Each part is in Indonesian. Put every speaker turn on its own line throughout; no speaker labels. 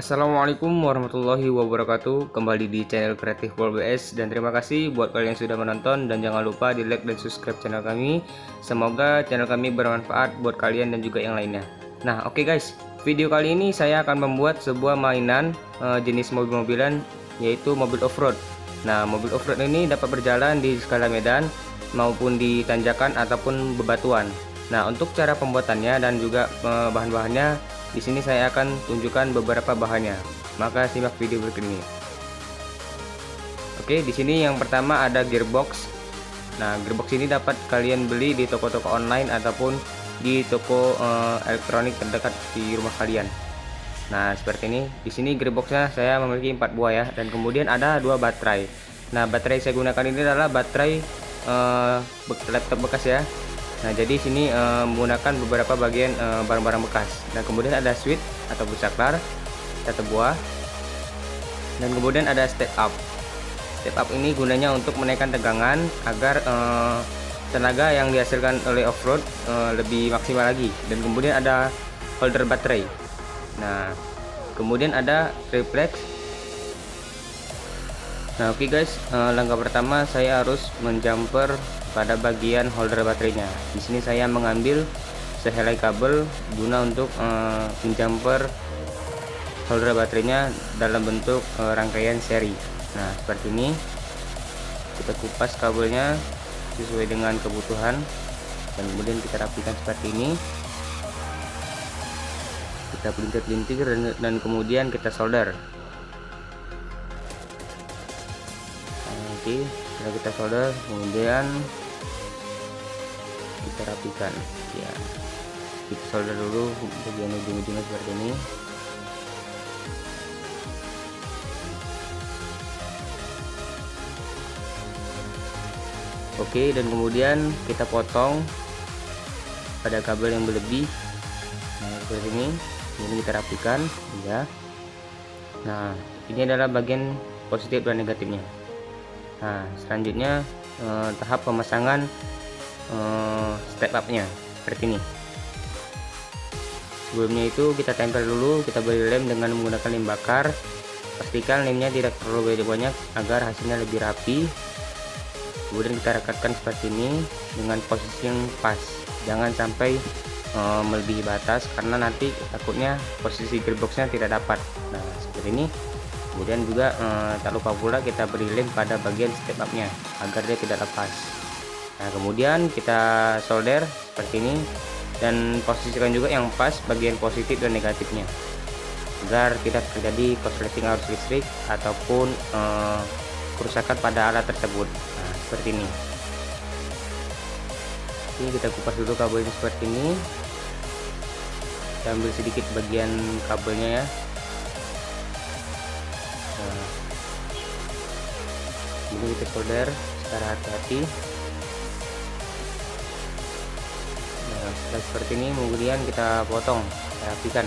Assalamualaikum warahmatullahi wabarakatuh. Kembali di channel Kreatif World BS, dan terima kasih buat kalian yang sudah menonton, dan jangan lupa di like dan subscribe channel kami. Semoga channel kami bermanfaat buat kalian dan juga yang lainnya. Nah, oke guys, video kali ini saya akan membuat sebuah mainan jenis mobil-mobilan, yaitu mobil off-road. Nah, mobil off-road ini dapat berjalan di segala medan maupun di tanjakan ataupun bebatuan. Nah, untuk cara pembuatannya dan juga bahan-bahannya, di sini saya akan tunjukkan beberapa bahannya. Maka simak video berikut ini. Oke, di sini yang pertama ada gearbox. Nah, gearbox ini dapat kalian beli di toko-toko online ataupun di toko elektronik terdekat di rumah kalian. Nah, seperti ini. Di sini gearboxnya saya memiliki 4 buah ya, dan kemudian ada 2 baterai. Nah, baterai saya gunakan ini adalah baterai laptop bekas ya. Nah, jadi sini menggunakan beberapa bagian barang-barang bekas. Dan kemudian ada switch atau saklar satu buah. Dan kemudian ada step up. Step up ini gunanya untuk menaikkan tegangan agar tenaga yang dihasilkan oleh off-road lebih maksimal lagi. Dan kemudian ada holder baterai. Nah, kemudian ada reflex. Nah, oke guys, langkah pertama saya harus menjumper pada bagian holder baterainya. Di sini saya mengambil sehelai kabel guna untuk menjumper holder baterainya dalam bentuk rangkaian seri. Nah, seperti ini. Kita kupas kabelnya sesuai dengan kebutuhan dan kemudian kita rapikan seperti ini. Kita pelintir-pelintir dan kemudian kita solder. Oke, setelah kita solder, kemudian kita rapikan ya. Kita solder dulu bagian ujung-ujungnya seperti ini. Oke, dan kemudian kita potong pada kabel yang berlebih. Nah, seperti ini. Ini kita rapikan ya. Nah, ini adalah bagian positif dan negatifnya. Nah, selanjutnya tahap pemasangan step up-nya seperti ini. Sebelumnya itu kita tempel dulu, kita beri lem dengan menggunakan lem bakar. Pastikan lemnya tidak terlalu banyak agar hasilnya lebih rapi. Kemudian kita rekatkan seperti ini dengan posisi yang pas. Jangan sampai melebihi batas karena nanti takutnya posisi gearboxnya tidak dapat. Nah, seperti ini. Kemudian juga tak lupa pula kita beri lem pada bagian step up nya agar dia tidak lepas. Nah, kemudian kita solder seperti ini dan posisikan juga yang pas bagian positif dan negatifnya agar tidak terjadi korsleting arus listrik ataupun kerusakan pada alat tersebut. Nah, seperti ini. Ini kita kupas dulu kabelnya seperti ini. Kita ambil sedikit bagian kabelnya ya. Nah, ini kita solder secara hati-hati. Nah, setelah seperti ini kemudian kita potong, kita rapikan.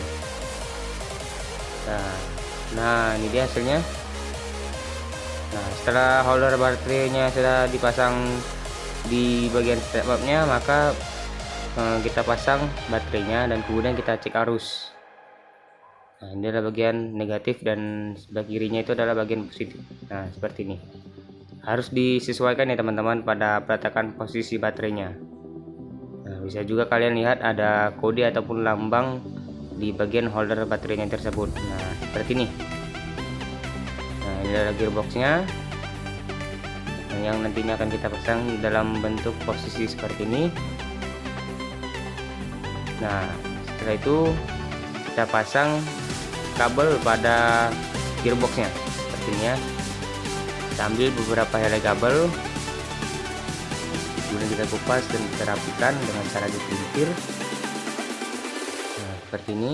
Nah, ini dia hasilnya. Nah, setelah holder baterainya sudah dipasang di bagian step up-nya, maka kita pasang baterainya dan kemudian kita cek arus. Nah, ini adalah bagian negatif dan sebelah kirinya itu adalah bagian positif. Nah, seperti ini. Harus disesuaikan ya teman-teman pada peletakan posisi baterainya. Nah, bisa juga kalian lihat ada kode ataupun lambang di bagian holder baterainya tersebut. Nah, seperti ini. Nah, ini adalah gearboxnya yang nantinya akan kita pasang dalam bentuk posisi seperti ini. Nah, setelah itu kita pasang kabel pada gearboxnya seperti ini ya. Kita ambil beberapa helai kabel, kemudian kita kupas dan kita rapikan dengan cara dipelintir. Nah, seperti ini.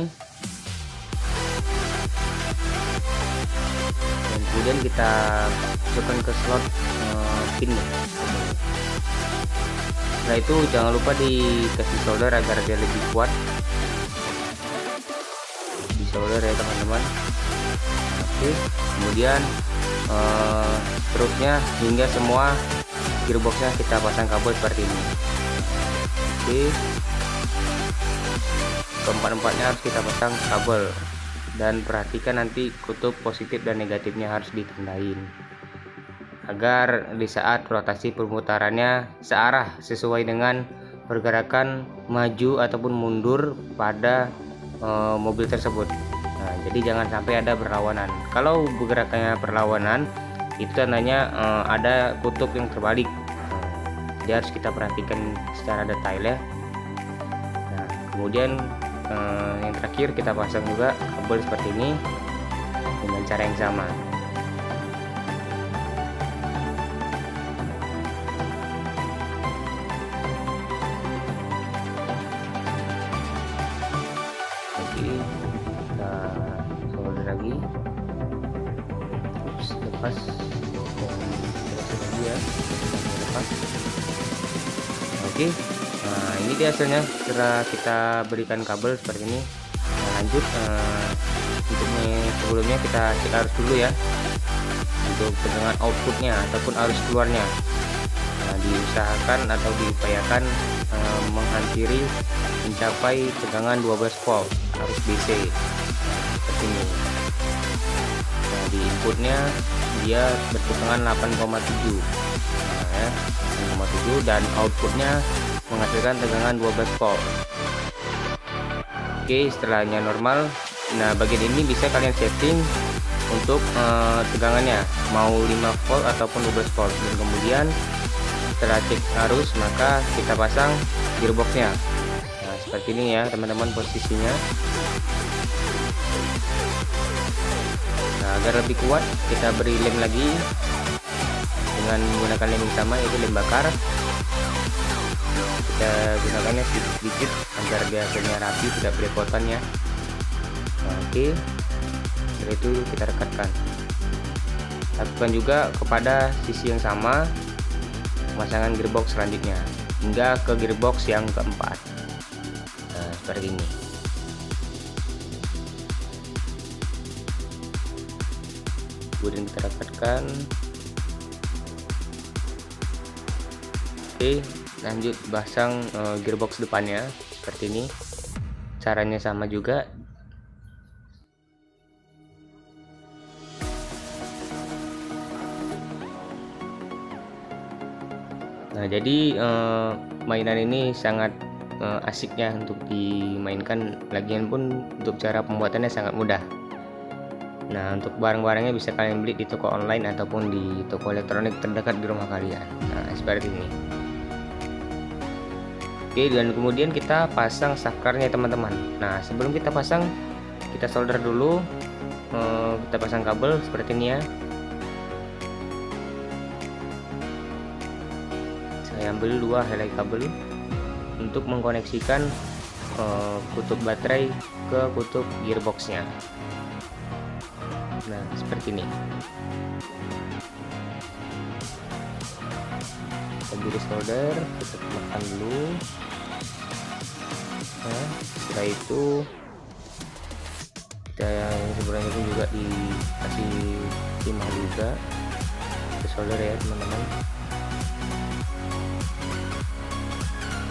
Dan kemudian kita masukkan ke slot pin. Setelah itu jangan lupa dikasih solder agar dia lebih kuat. Di solder ya teman-teman. Oke, kemudian terusnya hingga semua gearboxnya kita pasang kabel seperti ini. Oke, keempat-empatnya harus kita pasang kabel dan perhatikan nanti kutub positif dan negatifnya harus ditandain agar di saat rotasi perputarannya searah sesuai dengan pergerakan maju ataupun mundur pada mobil tersebut. Nah, jadi jangan sampai ada berlawanan. Kalau bergerakannya berlawanan, itu tandanya ada kutub yang terbalik. Jadi harus kita perhatikan secara detail ya. Nah, kemudian yang terakhir kita pasang juga kabel seperti ini dengan cara yang sama. Kita solder lagi, lepas lagi ya, lepas. Oke, nah ini dia hasilnya setelah kita berikan kabel seperti ini. Nah, lanjut untuk sebelumnya kita cek arus dulu ya, untuk tegangan outputnya ataupun arus keluarnya. Nah, diusahakan atau diupayakan menghampiri mencapai tegangan 12 volt arus DC seperti ini. Nah, di inputnya dia bertegangan 8,7, nah, ya, 8,7 dan outputnya menghasilkan tegangan 12 volt. Oke, setelahnya normal. Nah, bagian ini bisa kalian setting untuk tegangannya mau 5 volt ataupun 12 volt, dan kemudian setelah cek arus maka kita pasang gearboxnya. Nah, seperti ini ya teman-teman posisinya. Nah, agar lebih kuat kita beri lem lagi dengan menggunakan lem yang sama, yaitu lem bakar. Kita gunakannya sedikit agar dia hasilnya rapi, tidak belepotan ya. Nah, oke, setelah itu kita rekatkan. Lakukan juga kepada sisi yang sama pemasangan gearbox selanjutnya hingga ke gearbox yang keempat. Nah, seperti ini. Kemudian kita rekatkan. Oke, lanjut pasang gearbox depannya seperti ini. Caranya sama juga. Nah, jadi mainan ini sangat asik ya untuk dimainkan. Lagian pun untuk cara pembuatannya sangat mudah. Nah, untuk barang-barangnya bisa kalian beli di toko online ataupun di toko elektronik terdekat di rumah kalian. Nah, seperti ini. Oke, dan kemudian kita pasang sakarnya teman-teman. Nah, sebelum kita pasang, kita solder dulu. Kita pasang kabel seperti ini ya. Saya ambil 2 helai kabel untuk mengkoneksikan kutub baterai ke kutub gearboxnya. Nah, seperti ini. Kita beri solder, kita tekan dulu. Nah, setelah itu kita yang sebenarnya itu juga dikasih timah juga. Kita solder ya teman-teman.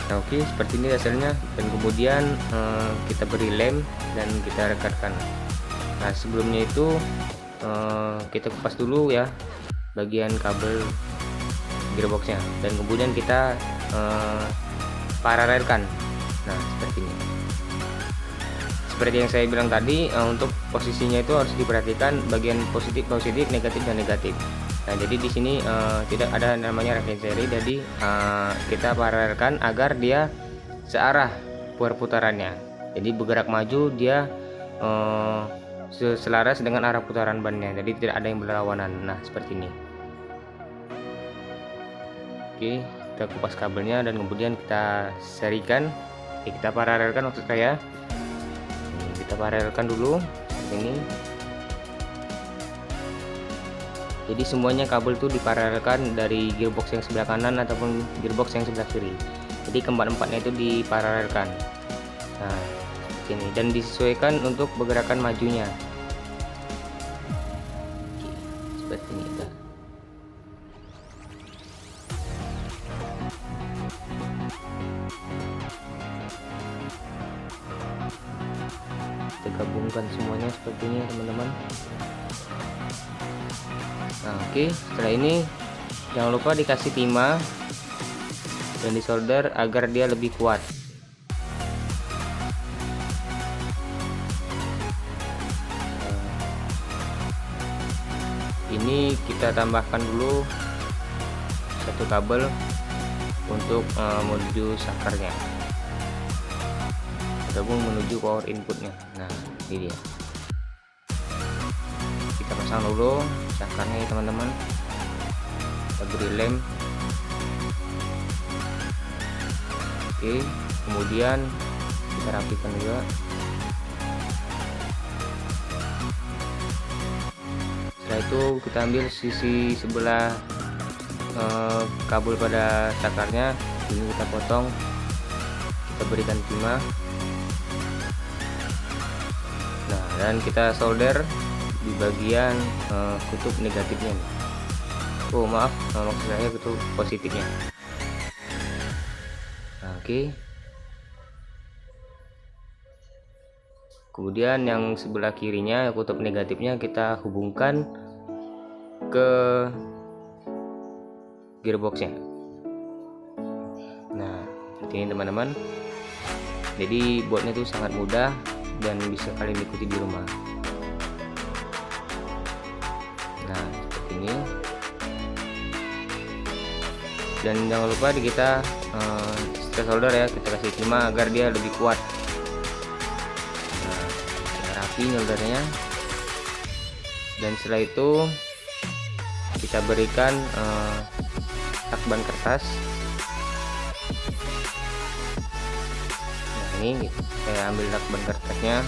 Nah, oke, seperti ini hasilnya, dan kemudian kita beri lem dan kita rekatkan. Nah, sebelumnya itu kita kupas dulu ya bagian kabel gearboxnya, dan kemudian kita paralelkan. Nah, seperti ini. Seperti yang saya bilang tadi, untuk posisinya itu harus diperhatikan bagian positif, negatif dan negatif. Nah, jadi di sini tidak ada namanya reference seri, jadi kita paralelkan agar dia searah perputarannya. Jadi bergerak maju dia selaras dengan arah putaran bannya, jadi tidak ada yang berlawanan. Nah, seperti ini. Oke, kita kupas kabelnya dan kemudian kita serikan. Oke, kita paralelkan maksud saya. Kita paralelkan dulu seperti ini. Jadi semuanya kabel itu diparalelkan dari gearbox yang sebelah kanan ataupun gearbox yang sebelah kiri. Jadi keempat-empatnya itu diparalelkan. Nah, seperti ini, dan disesuaikan untuk pergerakan majunya. Oke, seperti ini. Kita gabung hubungkan semuanya seperti ini teman-teman. Nah oke, setelah ini jangan lupa dikasih timah dan disolder agar dia lebih kuat. Ini kita tambahkan dulu satu kabel untuk menuju sakarnya ataupun menuju power inputnya. Nah ini dia, kita pasang dulu sakarnya ya teman-teman, kita beri lem. Oke, kemudian kita rapikan juga. Setelah itu kita ambil sisi sebelah kabel pada sakarnya, ini kita potong, kita berikan timah. Nah dan kita solder di bagian kutub negatifnya nih. Oh maaf, maksud saya kutub positifnya. Nah, oke. Kemudian yang sebelah kirinya kutub negatifnya kita hubungkan ke gearboxnya. Nah seperti ini teman-teman. Jadi buatnya itu sangat mudah dan bisa kalian ikuti di rumah. Nah seperti ini. Dan jangan lupa kita solder ya, kita kasih timah agar dia lebih kuat. Nah kita rapi soldernya, dan setelah itu kita berikan lakban kertas. Nah ini saya ambil lakban kertasnya,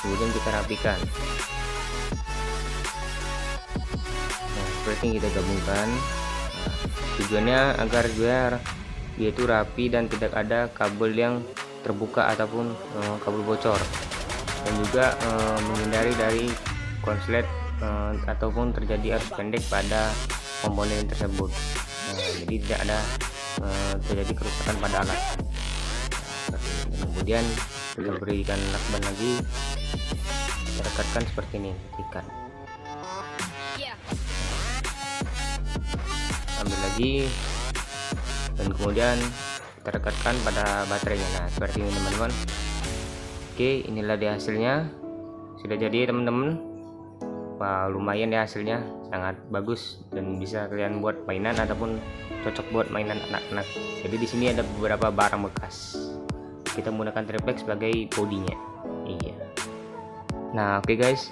kemudian kita rapikan. Seperti yang kita gabungkan. Nah, tujuannya agar dia itu rapi dan tidak ada kabel yang terbuka ataupun kabel bocor, dan juga menghindari dari konslet ataupun terjadi arus pendek pada komponen tersebut. Nah, jadi tidak ada terjadi kerusakan pada alat. Kemudian kita berikan lakban lagi, kita rekatkan seperti ini, ikan. Ambil lagi dan kemudian kita rekatkan pada baterainya. Nah seperti ini teman-teman. Oke, inilah dia hasilnya, sudah jadi teman-teman. Wah lumayan ya hasilnya, sangat bagus dan bisa kalian buat mainan ataupun cocok buat mainan anak-anak. Jadi di sini ada beberapa barang bekas, kita menggunakan triplek sebagai bodinya. Iya. Nah oke guys,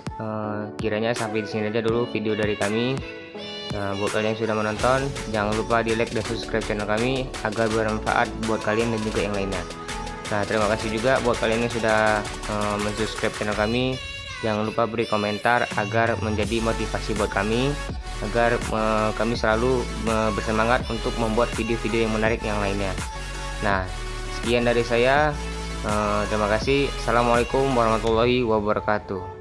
kiranya sampai di sini aja dulu video dari kami. Buat kalian yang sudah menonton, jangan lupa di like dan subscribe channel kami agar bermanfaat buat kalian dan juga yang lainnya. Nah terima kasih juga buat kalian yang sudah mensubscribe channel kami. Jangan lupa beri komentar agar menjadi motivasi buat kami, agar kami selalu bersemangat untuk membuat video-video yang menarik yang lainnya. Nah sekian dari saya, terima kasih. Assalamualaikum warahmatullahi wabarakatuh.